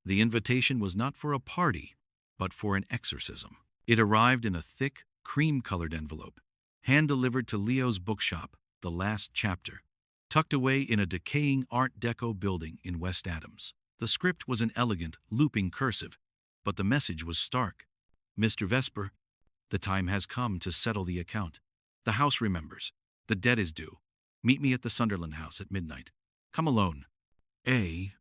The invitation was not for a party, but for an exorcism. It arrived in a thick, cream-colored envelope, hand-delivered to Leo's bookshop, The Last Chapter, tucked away in a decaying Art Deco building in West Adams. The script was an elegant, looping cursive, but the message was stark. Mr. Vesper, the time has come to settle the account. The house remembers. The debt is due. Meet me at the Sunderland house at midnight. Come alone. A.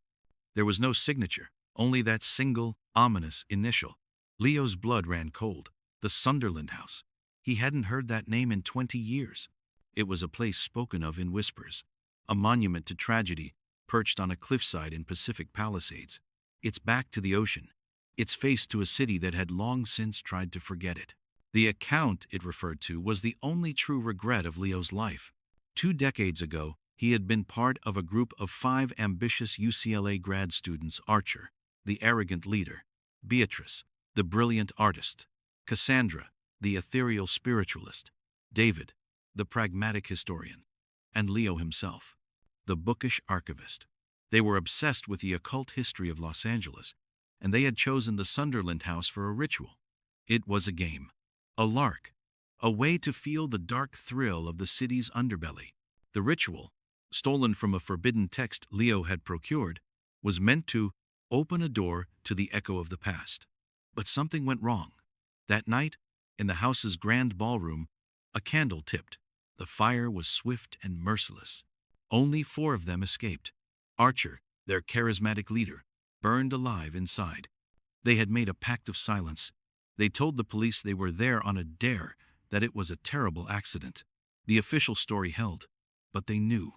There was no signature, only that single, ominous initial. Leo's blood ran cold. The Sunderland house. He hadn't heard that name in 20 years. It was a place spoken of in whispers, a monument to tragedy perched on a cliffside in Pacific Palisades, its back to the ocean, its face to a city that had long since tried to forget it. The account it referred to was the only true regret of Leo's life. 2 decades ago, he had been part of a group of 5 ambitious UCLA grad students: Archer, the arrogant leader; Beatrice, the brilliant artist; Cassandra, the ethereal spiritualist; David, the pragmatic historian; and Leo himself, the bookish archivist. They were obsessed with the occult history of Los Angeles, and they had chosen the Sunderland house for a ritual. It was a game, a lark, a way to feel the dark thrill of the city's underbelly. The ritual, stolen from a forbidden text Leo had procured, was meant to open a door to the echo of the past. But something went wrong. That night, in the house's grand ballroom, a candle tipped. The fire was swift and merciless. Only 4 of them escaped. Archer, their charismatic leader, burned alive inside. They had made a pact of silence. They told the police they were there on a dare, that it was a terrible accident. The official story held, but they knew.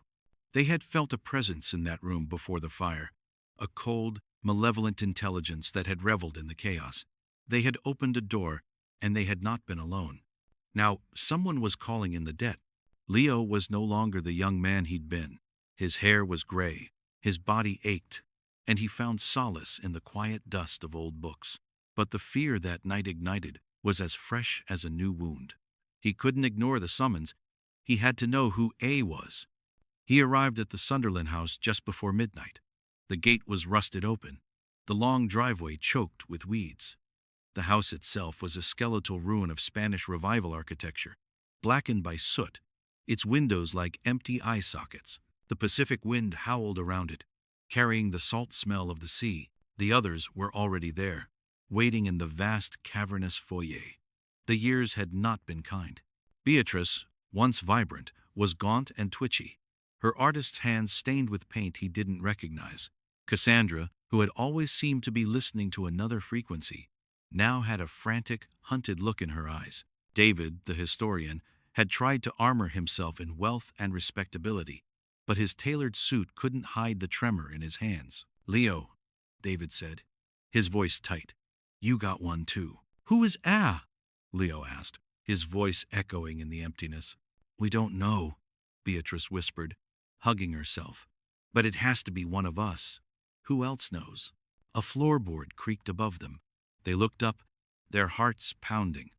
They had felt a presence in that room before the fire, a cold, malevolent intelligence that had reveled in the chaos. They had opened a door, and they had not been alone. Now, someone was calling in the debt. Leo was no longer the young man he'd been. His hair was gray, his body ached, and he found solace in the quiet dust of old books. But the fear that night ignited was as fresh as a new wound. He couldn't ignore the summons. He had to know who A was. He arrived at the Sunderland house just before midnight. The gate was rusted open, the long driveway choked with weeds. The house itself was a skeletal ruin of Spanish Revival architecture, blackened by soot, its windows like empty eye sockets. The Pacific wind howled around it, carrying the salt smell of the sea. The others were already there, waiting in the vast cavernous foyer. The years had not been kind. Beatrice, once vibrant, was gaunt and twitchy, her artist's hands stained with paint he didn't recognize. Cassandra, who had always seemed to be listening to another frequency, now had a frantic, hunted look in her eyes. David, the historian, had tried to armor himself in wealth and respectability, but his tailored suit couldn't hide the tremor in his hands. "Leo," David said, his voice tight. "You got one too." "Who is A?" Leo asked, his voice echoing in the emptiness. "We don't know," Beatrice whispered, hugging herself. "But it has to be one of us. Who else knows?" A floorboard creaked above them. They looked up, their hearts pounding.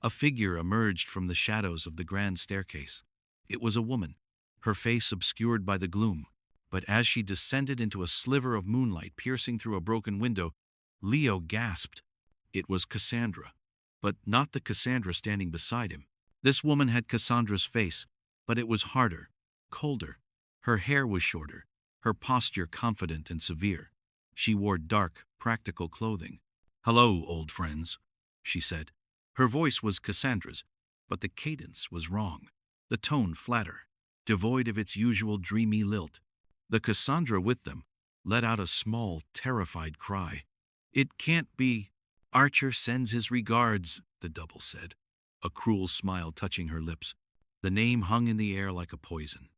A figure emerged from the shadows of the grand staircase. It was a woman, her face obscured by the gloom. But as she descended into a sliver of moonlight piercing through a broken window, Leo gasped. It was Cassandra, but not the Cassandra standing beside him. This woman had Cassandra's face, but it was harder, colder. Her hair was shorter, her posture confident and severe. She wore dark, practical clothing. "Hello, old friends," she said. Her voice was Cassandra's, but the cadence was wrong, the tone flatter, devoid of its usual dreamy lilt. The Cassandra with them let out a small, terrified cry. "It can't be. Archer sends his regards," the double said, a cruel smile touching her lips. The name hung in the air like a poison.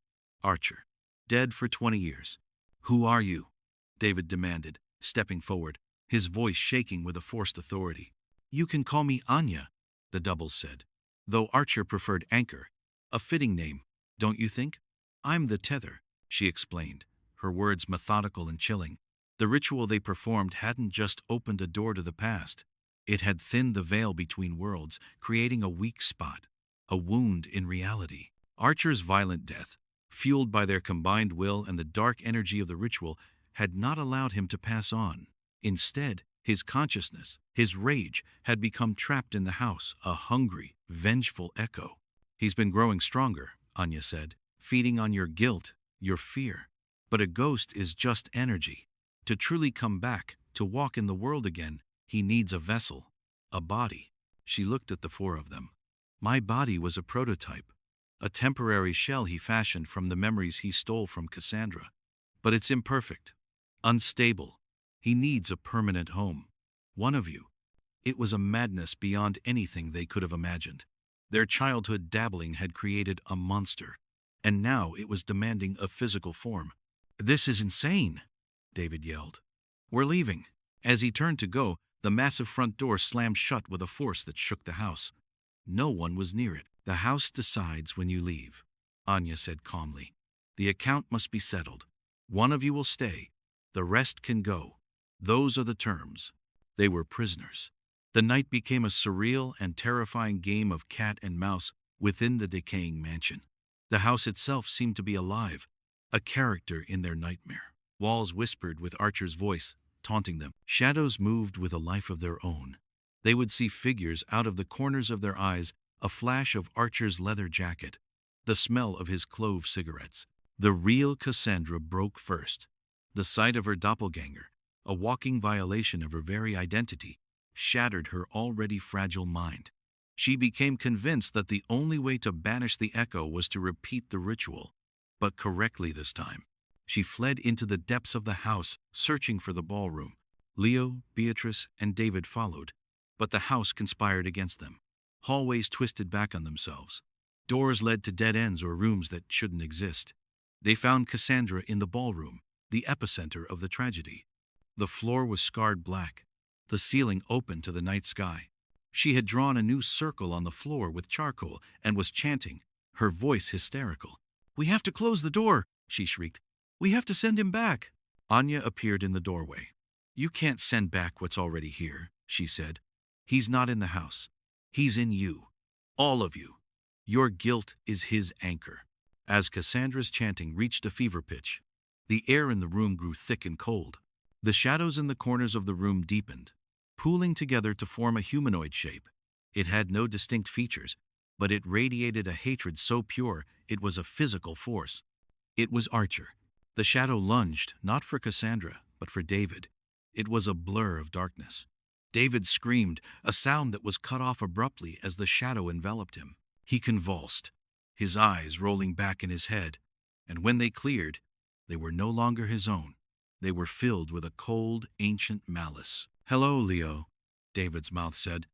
Archer, dead for 20 years. "Who are you?" David demanded, stepping forward, his voice shaking with a forced authority. "You can call me Anya," the double said, though Archer preferred Anchor, a fitting name, don't you think? "I'm the Tether," she explained, her words methodical and chilling. The ritual they performed hadn't just opened a door to the past. It had thinned the veil between worlds, creating a weak spot, a wound in reality. Archer's violent death, fueled by their combined will and the dark energy of the ritual, had not allowed him to pass on. Instead, his consciousness, his rage, had become trapped in the house, a hungry, vengeful echo. He's been growing stronger, Anya said, feeding on your guilt, your fear. But a ghost is just energy. To truly come back, to walk in the world again, he needs a vessel, a body. She looked at the four of them. My body was a prototype, a temporary shell he fashioned from the memories he stole from Cassandra. But it's imperfect, unstable. He needs a permanent home. One of you. It was a madness beyond anything they could have imagined. Their childhood dabbling had created a monster, and now it was demanding a physical form. This is insane, David yelled. We're leaving. As he turned to go, the massive front door slammed shut with a force that shook the house. No one was near it. The house decides when you leave, Anya said calmly. The account must be settled. One of you will stay. The rest can go. Those are the terms. They were prisoners. The night became a surreal and terrifying game of cat and mouse within the decaying mansion. The house itself seemed to be alive, a character in their nightmare. Walls whispered with Archer's voice, taunting them. Shadows moved with a life of their own. They would see figures out of the corners of their eyes, a flash of Archer's leather jacket, the smell of his clove cigarettes. The real Cassandra broke first. The sight of her doppelganger, a walking violation of her very identity, shattered her already fragile mind. She became convinced that the only way to banish the echo was to repeat the ritual, but correctly this time. She fled into the depths of the house, searching for the ballroom. Leo, Beatrice, and David followed, but the house conspired against them. Hallways twisted back on themselves. Doors led to dead ends or rooms that shouldn't exist. They found Cassandra in the ballroom, the epicenter of the tragedy. The floor was scarred black, the ceiling open to the night sky. She had drawn a new circle on the floor with charcoal and was chanting, her voice hysterical. We have to close the door, she shrieked. We have to send him back. Anya appeared in the doorway. You can't send back what's already here, she said. He's not in the house. He's in you. All of you. Your guilt is his anchor. As Cassandra's chanting reached a fever pitch, the air in the room grew thick and cold. The shadows in the corners of the room deepened, pooling together to form a humanoid shape. It had no distinct features, but it radiated a hatred so pure it was a physical force. It was Archer. The shadow lunged, not for Cassandra, but for David. It was a blur of darkness. David screamed, a sound that was cut off abruptly as the shadow enveloped him. He convulsed, his eyes rolling back in his head, and when they cleared, they were no longer his own. They were filled with a cold, ancient malice. Hello, Leo, David's mouth said,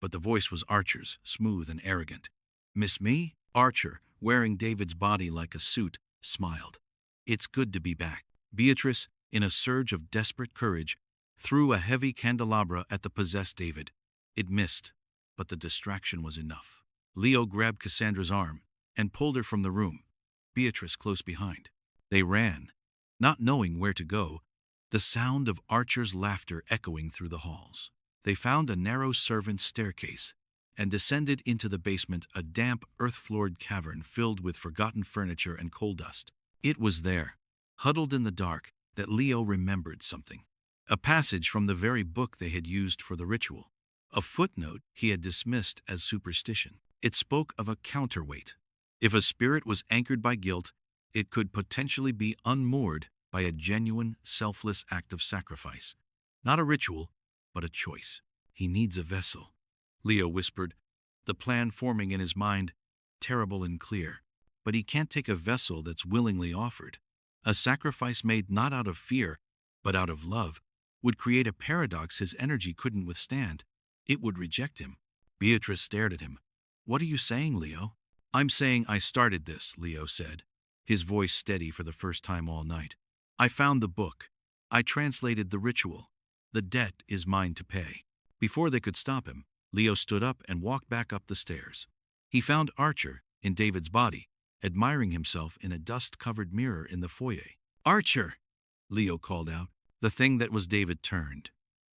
but the voice was Archer's, smooth and arrogant. Miss me? Archer, wearing David's body like a suit, smiled. It's good to be back. Beatrice, in a surge of desperate courage, threw a heavy candelabra at the possessed David. It missed, but the distraction was enough. Leo grabbed Cassandra's arm and pulled her from the room, Beatrice close behind. They ran, not knowing where to go, the sound of Archer's laughter echoing through the halls. They found a narrow servant's staircase and descended into the basement, a damp, earth-floored cavern filled with forgotten furniture and coal dust. It was there, huddled in the dark, that Leo remembered something. A passage from the very book they had used for the ritual. A footnote he had dismissed as superstition. It spoke of a counterweight. If a spirit was anchored by guilt, it could potentially be unmoored by a genuine, selfless act of sacrifice. Not a ritual, but a choice. He needs a vessel, Leo whispered, the plan forming in his mind, terrible and clear. But he can't take a vessel that's willingly offered. A sacrifice made not out of fear, but out of love, would create a paradox his energy couldn't withstand. It would reject him. Beatrice stared at him. What are you saying, Leo? I'm saying I started this, Leo said, his voice steady for the first time all night. I found the book. I translated the ritual. The debt is mine to pay. Before they could stop him, Leo stood up and walked back up the stairs. He found Archer, in David's body, admiring himself in a dust-covered mirror in the foyer. Archer! Leo called out. The thing that was David turned.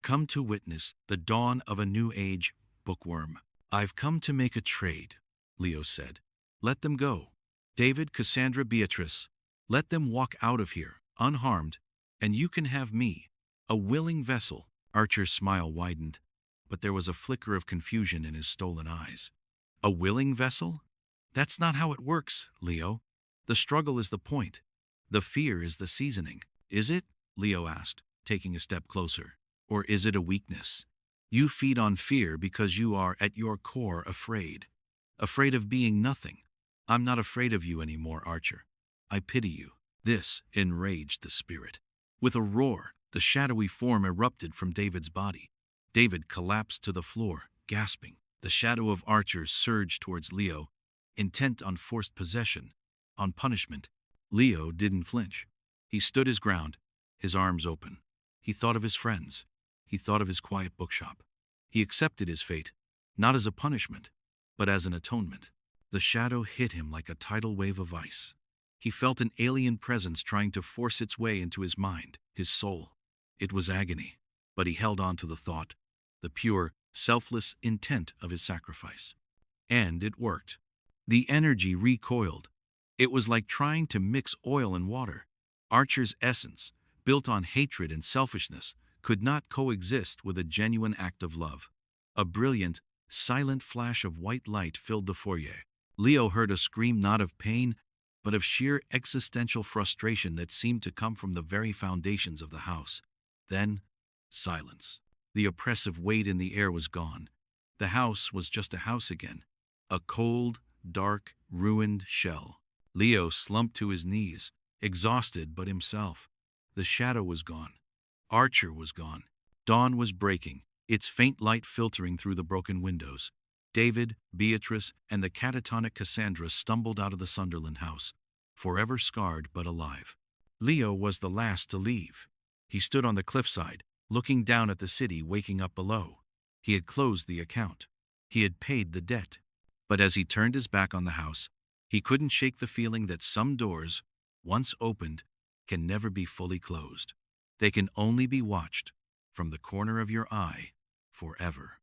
Come to witness the dawn of a new age, bookworm. I've come to make a trade, Leo said. Let them go. David, Cassandra, Beatrice. Let them walk out of here, unharmed, and you can have me, A willing vessel. Archer's smile widened, but there was a flicker of confusion in his stolen eyes. A willing vessel? That's not how it works, Leo. The struggle is the point. The fear is the seasoning. Is it? Leo asked, taking a step closer. Or is it a weakness? You feed on fear because you are, at your core, afraid. Afraid of being nothing. I'm not afraid of you anymore, Archer. I pity you. This enraged the spirit. With a roar, the shadowy form erupted from David's body. David collapsed to the floor, gasping. The shadow of Archer surged towards Leo, intent on forced possession, on punishment. Leo didn't flinch. He stood his ground, his arms open. He thought of his friends. He thought of his quiet bookshop. He accepted his fate, not as a punishment, but as an atonement. The shadow hit him like a tidal wave of ice. He felt an alien presence trying to force its way into his mind, his soul. It was agony, but he held on to the thought, the pure, selfless intent of his sacrifice. And it worked. The energy recoiled. It was like trying to mix oil and water. Archer's essence, built on hatred and selfishness, could not coexist with a genuine act of love. A brilliant, silent flash of white light filled the foyer. Leo heard a scream not of pain, but of sheer existential frustration that seemed to come from the very foundations of the house. Then, silence. The oppressive weight in the air was gone. The house was just a house again. A cold, dark, ruined shell. Leo slumped to his knees, exhausted but himself. The shadow was gone. Archer was gone. Dawn was breaking, its faint light filtering through the broken windows. David, Beatrice, and the catatonic Cassandra stumbled out of the Sunderland house, forever scarred but alive. Leo was the last to leave. He stood on the cliffside, looking down at the city waking up below. He had closed the account. He had paid the debt. But as he turned his back on the house, he couldn't shake the feeling that some doors, once opened, can never be fully closed. They can only be watched from the corner of your eye forever.